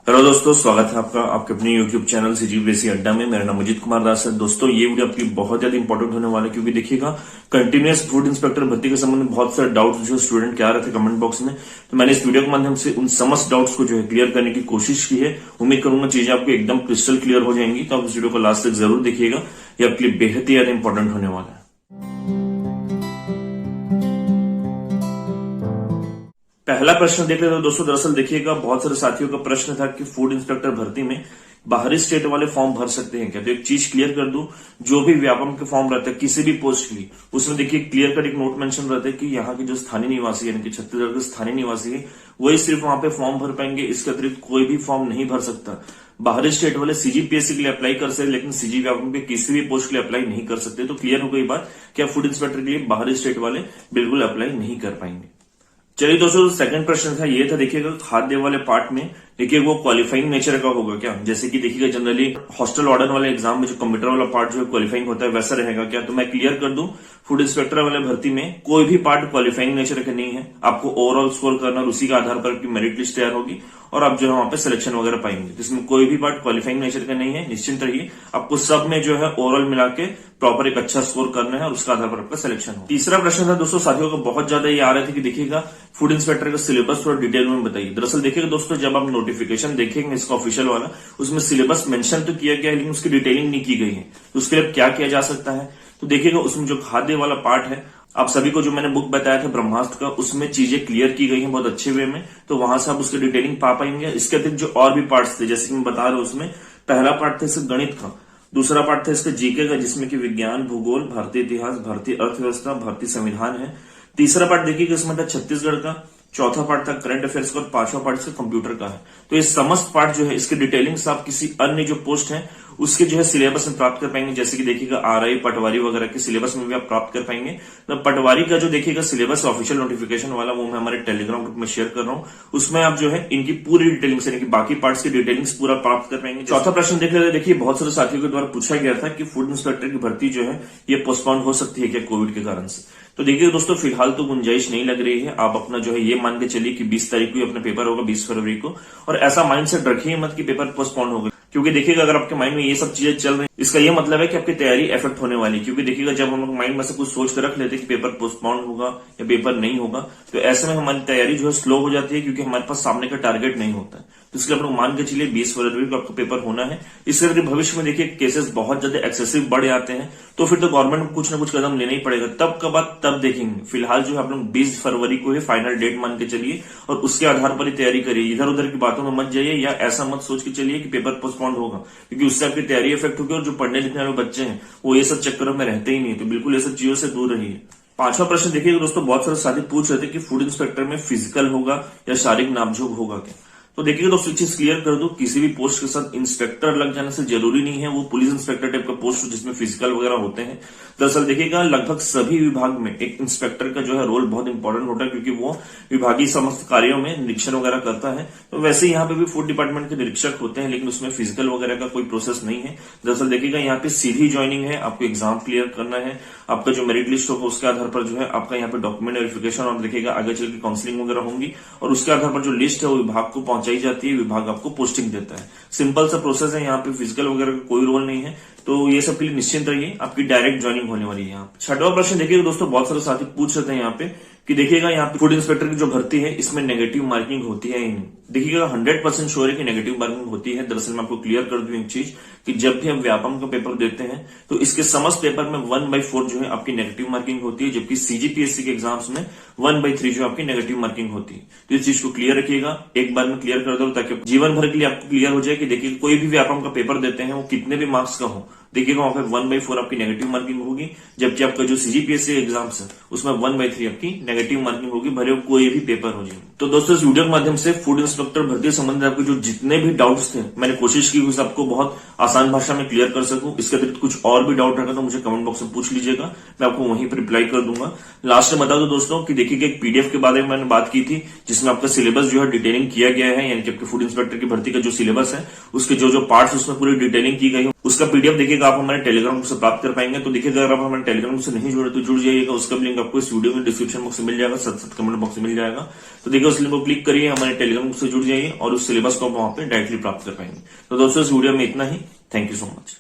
Hello दोस्तों, स्वागत है आपका आपके अपने YouTube चैनल CGPSC अड्डा में। मेरा नाम अजीत कुमार दास है। दोस्तों, ये वीडियो आपकी बहुत ज्यादा इंपॉर्टेंट होने वाला है, क्योंकि देखिएगा कंटिन्यूअस फूड इंस्पेक्टर भर्ती के संबंध में बहुत सारे डाउट्स जो स्टूडेंट के आ रहे थे कमेंट बॉक्स में। तो मैंने इस वीडियो के माध्यम से उन समस्त डाउट्स को जो है क्लियर करने की कोशिश की है। उम्मीद करूंगा चीजें आपको एकदम क्रिस्टल क्लियर हो जाएंगी। तो आप इस वीडियो को लास्ट तक जरूर देखिएगा, ये आपके लिए बेहद ही ज्यादा इंपॉर्टेंट होने वाला है। पहला प्रश्न देख लेते हैं दोस्तों। दरअसल देखिएगा, बहुत सारे साथियों का प्रश्न था कि फूड इंस्पेक्टर भर्ती में बाहरी स्टेट वाले फॉर्म भर सकते हैं क्या। तो एक चीज क्लियर कर दूं, जो भी व्यापम के फॉर्म रहते हैं किसी भी पोस्ट के लिए, उसमें देखिए क्लियर कट एक नोट मेंशन रहता है कि यहाँ के जो स्थानीय निवासी यानी कि छत्तीसगढ़ के स्थानीय निवासी है वही सिर्फ वहां पे फॉर्म भर पाएंगे। इसके अतिरिक्त कोई भी फॉर्म नहीं भर सकता। बाहरी स्टेट वाले CGPSC के लिए अप्लाई कर सकते, लेकिन CG व्यापम के किसी भी पोस्ट के लिए अप्लाई नहीं कर सकते। तो क्लियर हो गई बात कि फूड इंस्पेक्टर के लिए बाहरी स्टेट वाले बिल्कुल अप्लाई नहीं कर पाएंगे। चलिए दोस्तों, सेकंड प्रश्न था ये था, देखिएगा खाद्य वाले पार्ट में देखिए वो क्वालिफाइंग नेचर का होगा क्या। जैसे कि देखिएगा जनरली हॉस्टल वार्डन वाले एग्जाम में जो कंप्यूटर वाला पार्ट जो है क्वालिफाइंग होता है वैसा रहेगा क्या। तो मैं क्लियर कर दूं, फूड इंस्पेक्टर वाले भर्ती में कोई भी पार्ट क्वालिफाइंग नेचर का नहीं है। आपको ओवरऑल स्कोर करना और उसी के आधार पर आपकी मेरिट लिस्ट तैयार होगी और आप जो है वहां पे सिलेक्शन वगैरह पाएंगे। इसमें कोई भी पार्ट क्वालिफाइंग नेचर का नहीं है, निश्चिंत रहिए। आपको सब में जो है ओवरऑल मिला के प्रॉपर एक अच्छा स्कोर करना है और उसके आधार पर आपका सिलेक्शन हो। तीसरा प्रश्न था दोस्तों, साथियों को बहुत ज्यादा ये आ रहे थे कि देखिएगा फूड इंस्पेक्टर का सिलेबस थोड़ा डिटेल में बताइए। दरअसल देखिएगा दोस्तों, जब आप नोटिफिकेशन देखेंगे इसका ऑफिशियल वाला, उसमें सिलेबस मेंशन तो किया गया है लेकिन उसकी डिटेलिंग नहीं की गई है। तो उसके लिए क्या किया जा सकता है, तो देखिएगा उसमें जो खाद्य वाला पार्ट है, आप सभी को जो मैंने बुक बताया था ब्रह्मास्त्र का, उसमें चीजें क्लियर की गई हैं बहुत अच्छे वे में। तो वहां से आप उसकी डिटेलिंग पा पाएंगे। इसके अतिरिक्त जो और भी पार्ट्स थे, जैसे कि मैं बता रहा हूं, उसमें पहला पार्ट था इसका गणित का, दूसरा पार्ट था इसका जीके का जिसमें कि विज्ञान, भूगोल, भारतीय इतिहास, भारतीय अर्थव्यवस्था, भारतीय संविधान है। तीसरा पार्ट देखिएगा इसमें था छत्तीसगढ़ का, चौथा पार्ट था करंट अफेयर्स का और पांचवा पार्ट इसका कंप्यूटर का है। तो ये समस्त पार्ट जो है इसके डिटेलिंग्स आप किसी अन्य जो पोस्ट है उसके जो है सिलेबस में प्राप्त कर पाएंगे। जैसे कि देखिएगा RI पटवारी वगैरह के सिलेबस में भी आप प्राप्त कर पाएंगे। तो पटवारी का जो देखिएगा सिलेबस ऑफिशियल नोटिफिकेशन वाला, वो मैं हमारे टेलीग्राम ग्रुप में शेयर कर रहा हूँ। उसमें आप जो है इनकी पूरी डिटेलिंग्स यानी कि बाकी पार्ट्स की डिटेलिंग्स पूरा प्राप्त कर पाएंगे। चौथा प्रश्न देख लेते हैं। देखिए बहुत सारे साथियों के द्वारा पूछा गया था कि फूड इंस्पेक्टर की भर्ती जो है ये पोस्टपोन हो सकती है क्या कोविड के कारण से। तो देखिए दोस्तों, फिलहाल तो गुंजाइश नहीं लग रही है। आप अपना जो है ये मान के चलिए कि 20 तारीख को ही अपना पेपर होगा, 20 फरवरी को। और ऐसा माइंडसेट रखिए मत कि पेपर पोस्टपोन होगा, क्योंकि देखिएगा अगर आपके माइंड में ये सब चीजें चल रही, इसका ये मतलब है कि आपकी तैयारी इफेक्ट होने वाली है। क्योंकि देखिएगा जब हम लोग माइंड में से कुछ सोच कर रख लेते हैं कि पेपर पोस्टपोन होगा या पेपर नहीं होगा, तो ऐसे में हमारी तैयारी जो है स्लो हो जाती है, क्योंकि हमारे पास सामने का टारगेट नहीं होता है। तो इसलिए आप लोग मान के चलिए 20 फरवरी को आपका पेपर होना है। इसके अगर भविष्य में देखिए केसेस बहुत ज्यादा एक्सेसिव बढ़ जाते हैं, तो फिर तो गवर्नमेंट को कुछ ना कुछ कदम लेना ही पड़ेगा। तब का बात तब देखेंगे। फिलहाल जो है आप लोग 20 फरवरी को ही फाइनल डेट मान के चलिए और उसके आधार पर ही तैयारी करिए। इधर उधर की बातों में मत जाइए या ऐसा मत सोच के चलिए कि पेपर पोस्टपोन होगा, क्योंकि उससे आपकी तैयारी इफेक्ट होगी और जो पढ़ने लिखने वाले बच्चे हैं वो ये सब चक्करों में रहते ही नहीं। तो बिल्कुल ये सब चीजों से दूर रहिए। पांचवा प्रश्न देखिए दोस्तों, बहुत सारे साथी पूछ रहे थे कि फूड इंस्पेक्टर में फिजिकल होगा या शारीरिक नापझोंक होगा क्या। तो देखिए दोस्तों, चीज क्लियर कर दूं, किसी भी पोस्ट के साथ इंस्पेक्टर लग जाने से जरूरी नहीं है वो पुलिस इंस्पेक्टर टाइप का पोस्ट जिसमें फिजिकल वगैरह होते हैं। दरअसल देखिएगा लगभग सभी विभाग में एक इंस्पेक्टर का जो है रोल बहुत इंपॉर्टेंट होता है, क्योंकि वो विभागीय समस्त कार्यों में निरीक्षण वगैरह करता है। तो वैसे यहाँ पे भी फूड डिपार्टमेंट के निरीक्षक होते हैं, लेकिन उसमें फिजिकल वगैरह का कोई प्रोसेस नहीं है। दरअसल देखिएगा यहाँ पे सीधी ज्वाइनिंग है, आपको एग्जाम क्लियर करना है, आपका जो मेरिट लिस्ट होगा उसके आधार पर जो है आपका यहाँ पे डॉक्यूमेंट वेरिफिकेशन और देखिएगा आगे चल के काउंसलिंग वगैरह होंगी और उसके आधार पर जो लिस्ट है वो विभाग को पहुंचाई जाती है, विभाग आपको पोस्टिंग देता है। सिंपल सा प्रोसेस है, यहाँ पे फिजिकल वगैरह का कोई रोल नहीं है। तो ये सब के लिए निश्चिंत रहिए, आपकी डायरेक्ट ज्वाइनिंग होने वाली है यहाँ पे। छठवां प्रश्न देखिएगा दोस्तों, बहुत सारे साथी पूछ रहे थे यहाँ पे कि देखिएगा यहाँ पे फूड इंस्पेक्टर की जो भर्ती है इसमें नेगेटिव मार्किंग होती है या नहीं। देखिएगा 100% श्योर है कि नेगेटिव मार्किंग होती है। दरअसल मैं आपको क्लियर कर दूं एक चीज कि जब भी हम व्यापम का पेपर देते हैं तो इसके समस्त पेपर में 1/4 जो है आपकी नेगेटिव मार्किंग होती है, जबकि CGPSC के एग्जाम्स में 1/3 जो आपकी नेगेटिव मार्किंग होती है। तो इस चीज को क्लियर रखिएगा, एक बार में क्लियर कर दो ताकि जीवन भर के लिए आपको क्लियर हो जाए कि देखिए कोई भी व्यापम का पेपर देते हैं वो कितने भी मार्क्स का हो, देखिएगा वहां पे 1/4 आपकी नेगेटिव मार्किंग होगी, जबकि आपका जो CGPSC एग्जाम्स है उसमें 1/3 आपकी नेगेटिव मार्किंग होगी, भले कोई भी पेपर हो जाए। तो दोस्तों इस वीडियो के माध्यम से फूड इंस्पेक्टर भर्ती संबंधित आपके जो जितने भी डाउट्स थे मैंने कोशिश की उस आपको बहुत आसान भाषा में क्लियर कर सकूं। इसके अतिरिक्त कुछ और भी डाउट रहेगा तो मुझे कमेंट बॉक्स में पूछ लीजिएगा, मैं आपको वहीं पर रिप्लाई कर दूंगा। लास्ट में बता दो दोस्तों कि देखिए एक PDF के बारे में मैंने बात की थी जिसमें आपका सिलेबस जो है डिटेलिंग किया गया है, यानी कि आपके फूड इंस्पेक्टर की भर्ती का जो सिलेबस है उसके जो पार्ट्स उसमें पूरी डिटेलिंग की गई है। उसका पीडीएफ देखिएगा आप हमारे टेलीग्राम ग्रुप से प्राप्त कर पाएंगे। तो देखिएगा अगर आप हमारे टेलीग्राम ग्रुप से नहीं जुड़े तो जुड़ जाइएगा, उसका भी लिंक आपको इस वीडियो में डिस्क्रिप्शन बॉक्स में मिल जाएगा, साथ कमेंट बॉक्स में मिल जाएगा। तो देखिए उस लिंक को क्लिक करिए, हमारे टेलीग्राम ग्रुप से जुड़ जाइए और उस सिलेबस को आप वहां पे डायरेक्टली प्राप्त कर पाएंगे। तो दोस्तों इस वीडियो में इतना ही। Thank you so much.